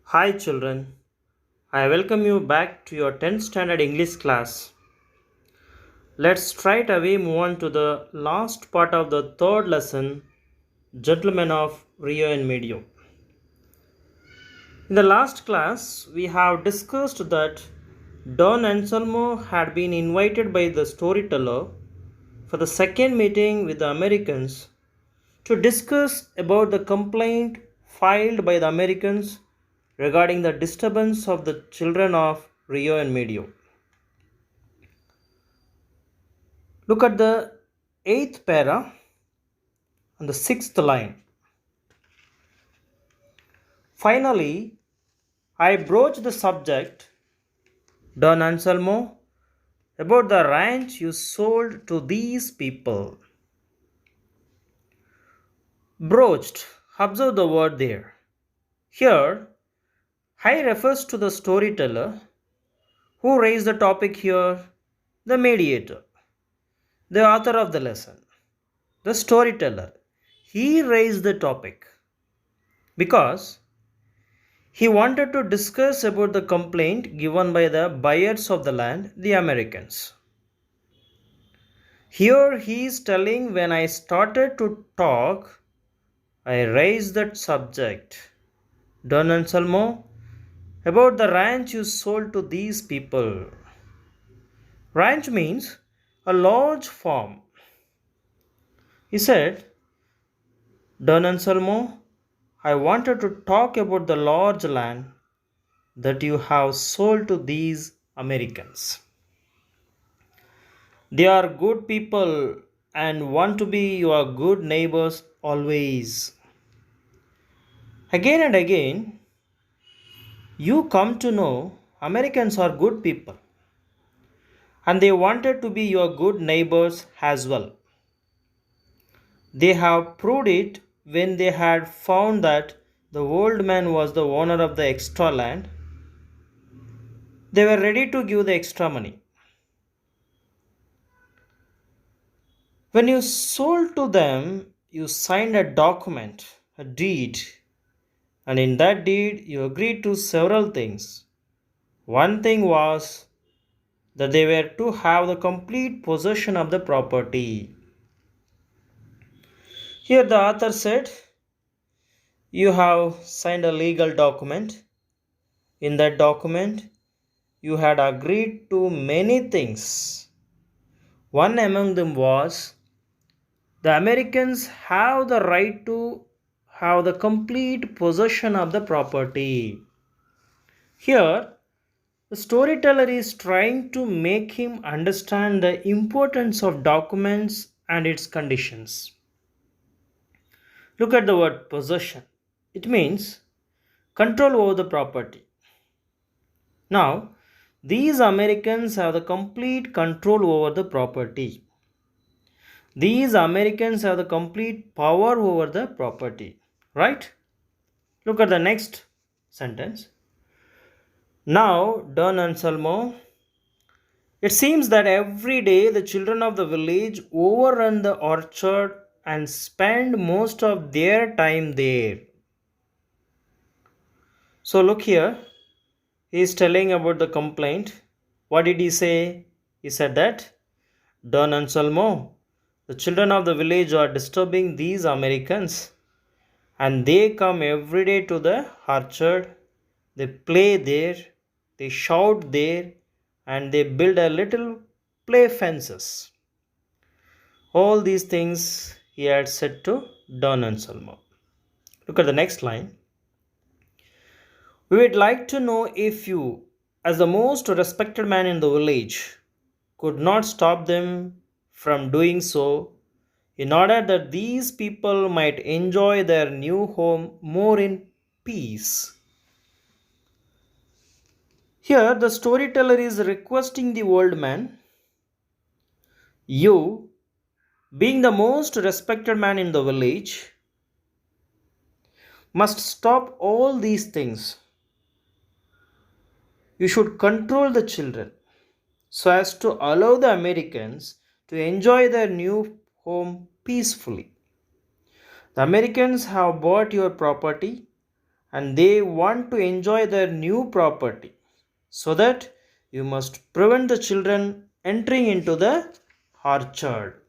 Hi children, I welcome you back to your 10th standard English class. Let's straight away move on to the last part of the third lesson, Gentlemen of Rio and Medio. In the last class, we have discussed that Don Anselmo had been invited by the storyteller for the second meeting with the Americans to discuss about the complaint filed by the Americans regarding the disturbance of the children of Rio and Medio. Look at the eighth para and the sixth line. Finally, I broached the subject, Don Anselmo, about the ranch you sold to these people. Broached, observe the word there. Here, I refers to the storyteller who raised the topic here, the mediator, the author of the lesson, the storyteller. He raised the topic because he wanted to discuss about the complaint given by the buyers of the land, the Americans. Here he is telling when I started to talk, I raised that subject. Don Anselmo, about the ranch you sold to these people. Ranch means a large farm. He said, Don Anselmo, I wanted to talk about the large land that you have sold to these Americans. They are good people and want to be your good neighbors always. Again and again, you come to know Americans are good people and they wanted to be your good neighbors as well. They have proved it when they had found that the old man was the owner of the extra land. They were ready to give the extra money. When you sold to them, you signed a document, a deed, and in that deed you agreed to several things. One thing was that they were to have the complete possession of the property. Here the author said, you have signed a legal document. In that document, you had agreed to many things. One among them was the Americans have the right to have the complete possession of the property. Here, the storyteller is trying to make him understand the importance of documents and its conditions. Look at the word possession. It means control over the property. Now, these Americans have the complete control over the property. These Americans have the complete power over the property. Right? Look at the next sentence. Now, Don Anselmo, it seems that every day the children of the village overrun the orchard and spend most of their time there. So, look here, he is telling about the complaint. What did he say? He said that Don Anselmo, the children of the village are disturbing these Americans and they come every day to the orchard. They play there, they shout there, and they build a little play fences. All these things he had said to Don Anselmo. Look at the next line. We would like to know if you, as the most respected man in the village, could not stop them from doing so in order that these people might enjoy their new home more in peace. Here, the storyteller is requesting the old man, you, being the most respected man in the village, must stop all these things. You should control the children so as to allow the Americans to enjoy their new home peacefully. The Americans have bought your property and they want to enjoy their new property. So that you must prevent the children entering into the orchard.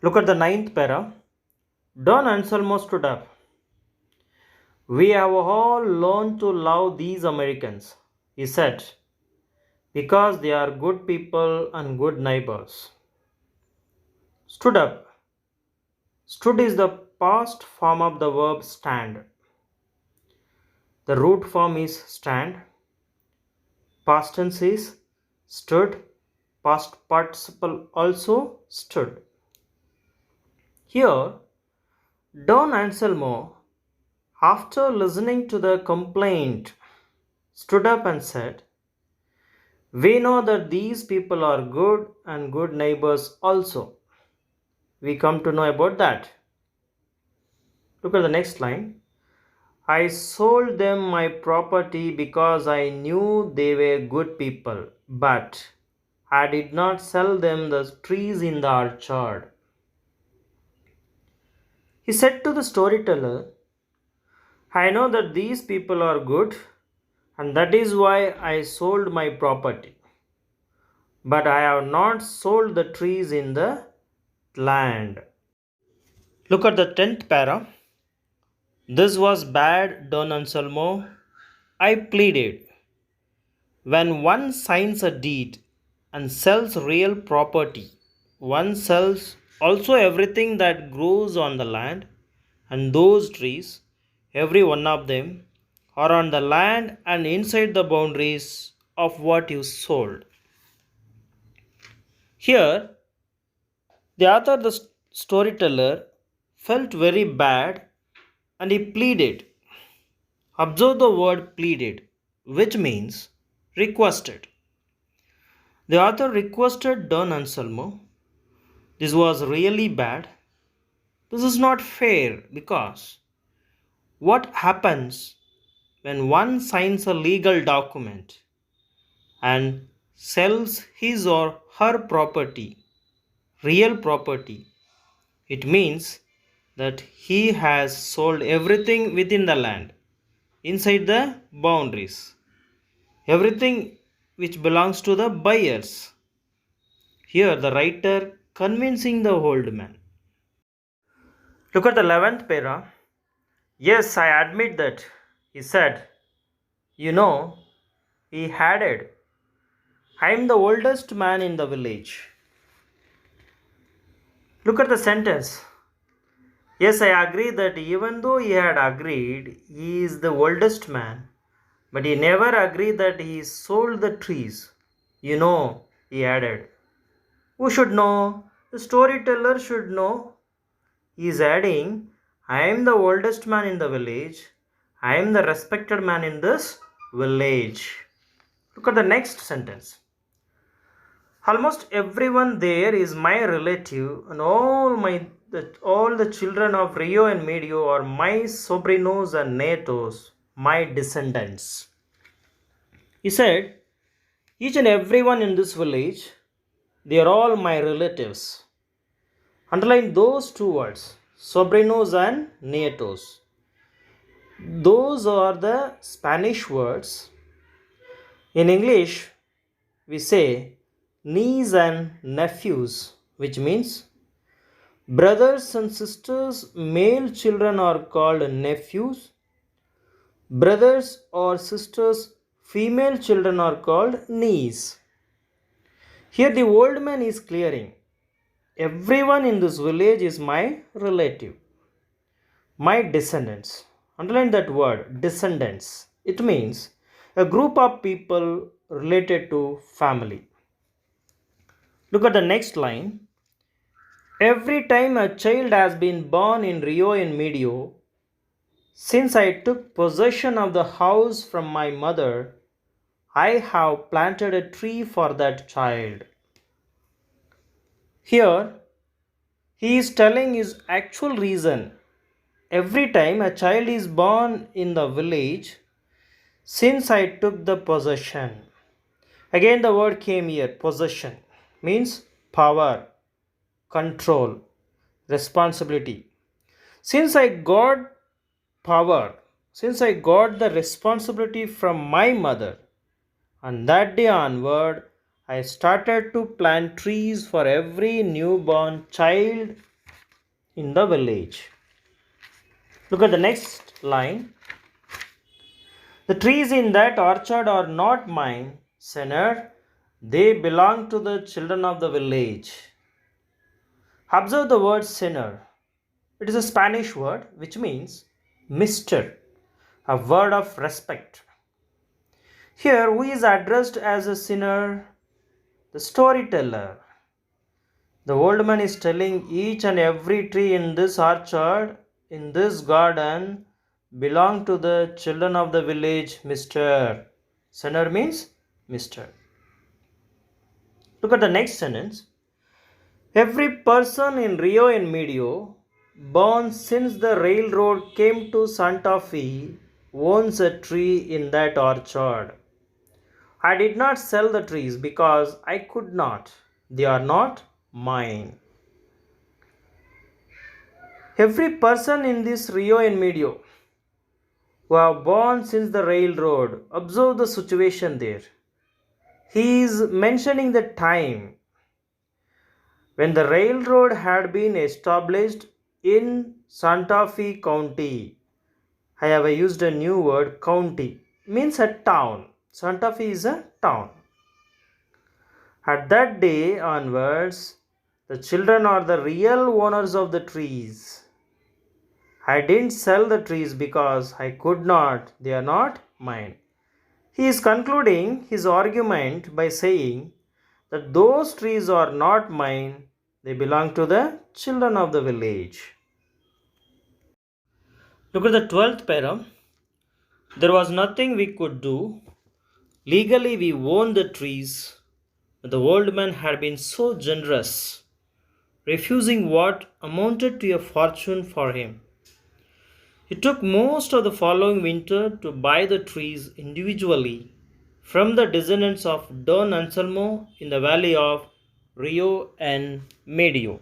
Look at the ninth para. Don Anselmo stood up. We have all learned to love these Americans, he said, because they are good people and good neighbors. Stood up. Stood is the past form of the verb stand. The root form is stand. Past tense is stood. Past participle also stood. Here, Don Anselmo, after listening to the complaint, stood up and said, we know that these people are good and good neighbors also. We come to know about that. Look at the next line. I sold them my property because I knew they were good people, but I did not sell them the trees in the orchard. He said to the storyteller, I know that these people are good, and that is why I sold my property. But I have not sold the trees in the land. Look at the 10th para. This was bad, Don Anselmo. I pleaded. When one signs a deed and sells real property, one sells also everything that grows on the land, and those trees, every one of them, are on the land and inside the boundaries of what you sold. Here, the author, the storyteller, felt very bad and he pleaded. Observe the word pleaded, which means requested. The author requested Don Anselmo. This was really bad. This is not fair because what happens when one signs a legal document and sells his or her property, real property? It means that he has sold everything within the land, inside the boundaries, everything which belongs to the buyers. Here, the writer convincing the old man. Look at the 11th para. Yes, I admit that, he said. You know, he added, I am the oldest man in the village. Look at the sentence. Yes, I agree that even though he had agreed he is the oldest man, but he never agreed that he sold the trees. You know, he added. Who should know? The storyteller should know. He is adding, I am the oldest man in the village. I am the respected man in this village. Look at the next sentence. Almost everyone there is my relative, and all the children of Rio and Medio are my sobrinos and netos, my descendants. He said, each and everyone in this village, they are all my relatives. Underline those two words, sobrinos and nietos. Those are the Spanish words. In English, we say niece and nephews, which means brothers and sisters, male children are called nephews. Brothers or sisters, female children are called niece. Here the old man is clearing. Everyone in this village is my relative, my descendants. Underline that word, descendants. It means a group of people related to family. Look at the next line. Every time a child has been born in Rio and Medio, since I took possession of the house from my mother, I have planted a tree for that child. Here, he is telling his actual reason. Every time a child is born in the village, since I took the possession. Again, the word came here, possession means power, control, responsibility. Since I got power, since I got the responsibility from my mother. On that day onward, I started to plant trees for every newborn child in the village. Look at the next line. The trees in that orchard are not mine, sinner. They belong to the children of the village. Observe the word sinner. It is a Spanish word which means mister, a word of respect. Here, who is addressed as a sinner? The storyteller. The old man is telling each and every tree in this orchard, in this garden, belong to the children of the village, Mr. Sinner means Mr. Look at the next sentence. Every person in Rio and Medio, born since the railroad came to Santa Fe, owns a tree in that orchard. I did not sell the trees because I could not. They are not mine. Every person in this Rio and Medio who have born since the railroad, observe the situation there. He is mentioning the time when the railroad had been established in Santa Fe County. I have used a new word, county, means a town. Santa Fe is a town. At that day onwards, the children are the real owners of the trees. I didn't sell the trees because I could not. They are not mine. He is concluding his argument by saying that those trees are not mine. They belong to the children of the village. Look at the 12th para. There was nothing we could do. Legally, we owned the trees. But the old man had been so generous, refusing what amounted to a fortune for him. He took most of the following winter to buy the trees individually from the descendants of Don Anselmo in the valley of Rio and Medio.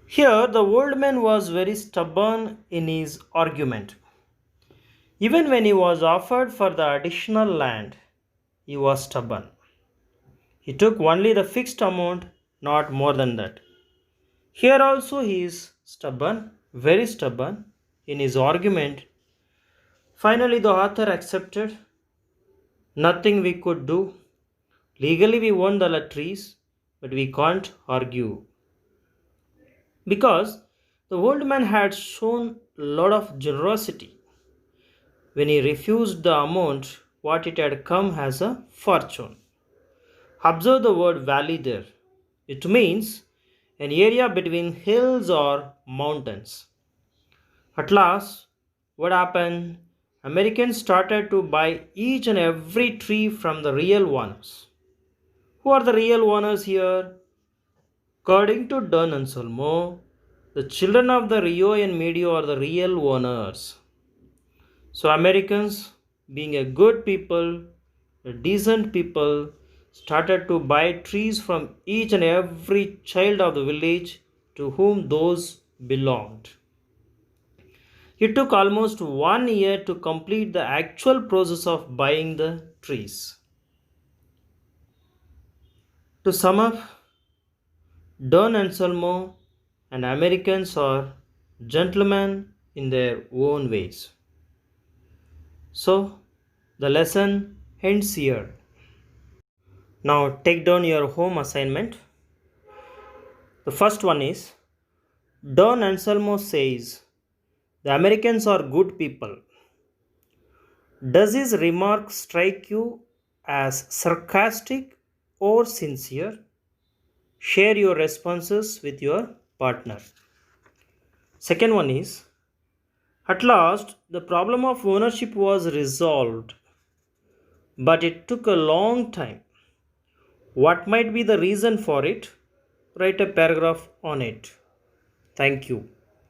Here, the old man was very stubborn in his argument. Even when he was offered for the additional land, he was stubborn. He took only the fixed amount, not more than that. Here also he is stubborn, very stubborn in his argument. Finally, the author accepted. Nothing we could do. Legally, we own the trees, but we can't argue. Because the old man had shown a lot of generosity when he refused the amount what it had come as a fortune. Observe the word valley there. It means an area between hills or mountains. At last, what happened? Americans started to buy each and every tree from the real owners. Who are the real owners here? According to Don Anselmo, the children of the Rio and Medio are the real owners. So Americans, being a good people, a decent people, started to buy trees from each and every child of the village to whom those belonged. It took almost 1 year to complete the actual process of buying the trees. To sum up, Don Anselmo and Americans are gentlemen in their own ways. So, the lesson ends here. Now, take down your home assignment. The first one is Don Anselmo says the Americans are good people. Does his remark strike you as sarcastic or sincere? Share your responses with your partner. Second one is, at last, the problem of ownership was resolved, but it took a long time. What might be the reason for it? Write a paragraph on it. Thank you.